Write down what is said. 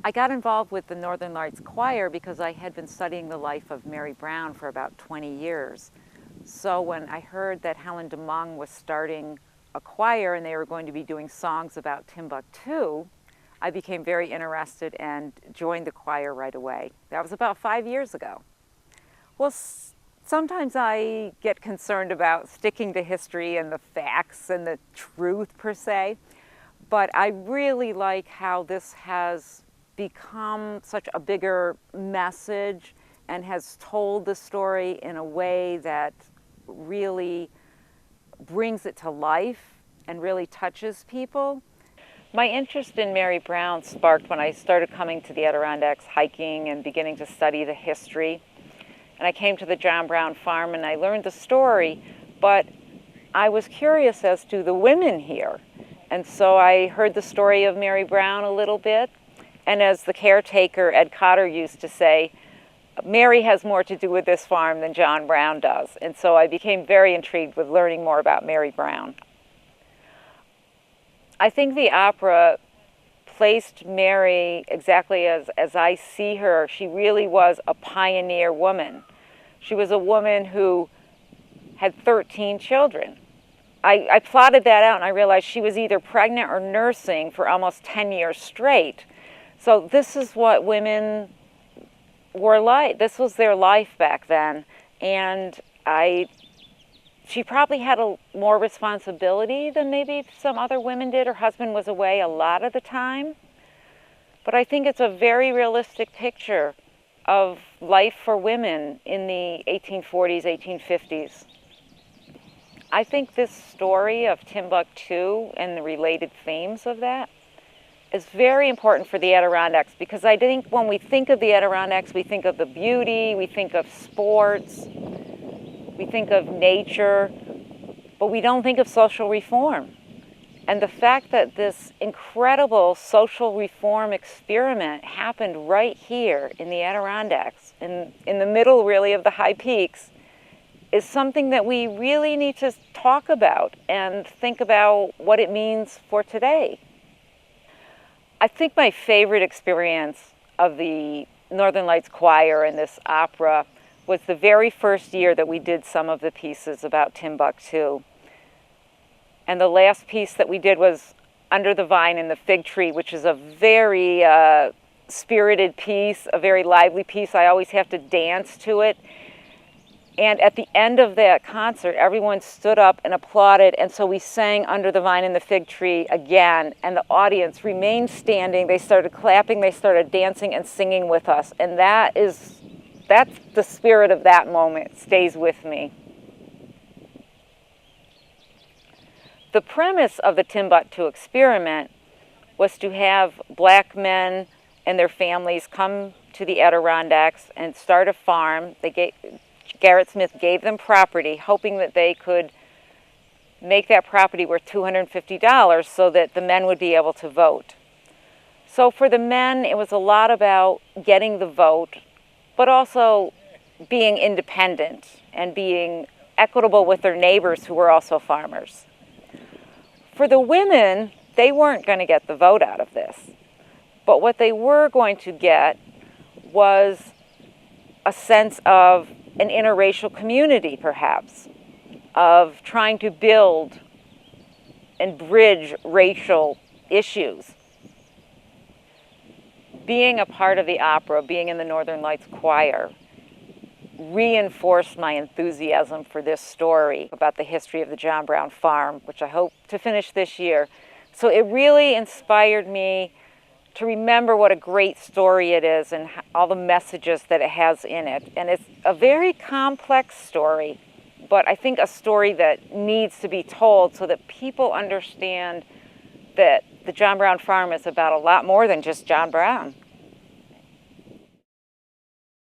I got involved with the Northern Lights Choir because I had been studying the life of Mary Brown for about 20 years. So when I heard that Helen DeMong was starting a choir and they were going to be doing songs about Timbuktu, I became very interested and joined the choir right away. That was about 5 years ago. Well, sometimes I get concerned about sticking to history and the facts and the truth per se, but I really like how this has become such a bigger message and has told the story in a way that really brings it to life and really touches people. My interest in Mary Brown sparked when I started coming to the Adirondacks hiking and beginning to study the history. And I came to the John Brown farm and I learned the story, but I was curious as to the women here. And so I heard the story of Mary Brown a little bit. And as the caretaker, Ed Cotter, used to say, Mary has more to do with this farm than John Brown does. And so I became very intrigued with learning more about Mary Brown. I think the opera placed Mary exactly as I see her. She really was a pioneer woman. She was a woman who had 13 children. I plotted that out and I realized she was either pregnant or nursing for almost 10 years straight. So this is what women were like. This was their life back then. And she probably had more responsibility than maybe some other women did. Her husband was away a lot of the time. But I think it's a very realistic picture of life for women in the 1840s, 1850s. I think this story of Timbuktu and the related themes of that is very important for the Adirondacks, because I think when we think of the Adirondacks, we think of the beauty, we think of sports, we think of nature, but we don't think of social reform. And the fact that this incredible social reform experiment happened right here in the Adirondacks, in the middle really of the high peaks, is something that we really need to talk about and think about what it means for today. I think my favorite experience of the Northern Lights Choir and this opera was the very first year that we did some of the pieces about Timbuktu. And the last piece that we did was Under the Vine and the Fig Tree, which is a very spirited piece, a very lively piece. I always have to dance to it. And at the end of that concert, everyone stood up and applauded, and so we sang Under the Vine and the Fig Tree again, and the audience remained standing. They started clapping, they started dancing and singing with us, and that's the spirit of that moment. It stays with me. The premise of the Timbuktu experiment was to have black men and their families come to the Adirondacks and start a farm. Garrett Smith gave them property, hoping that they could make that property worth $250 so that the men would be able to vote. So for the men, it was a lot about getting the vote, but also being independent and being equitable with their neighbors who were also farmers. For the women, they weren't going to get the vote out of this. But what they were going to get was a sense of an interracial community, perhaps, of trying to build and bridge racial issues. Being a part of the opera, being in the Northern Lights Choir, reinforced my enthusiasm for this story about the history of the John Brown farm, which I hope to finish this year. So it really inspired me to remember what a great story it is and all the messages that it has in it. And it's a very complex story, but I think a story that needs to be told so that people understand that the John Brown farm is about a lot more than just John Brown.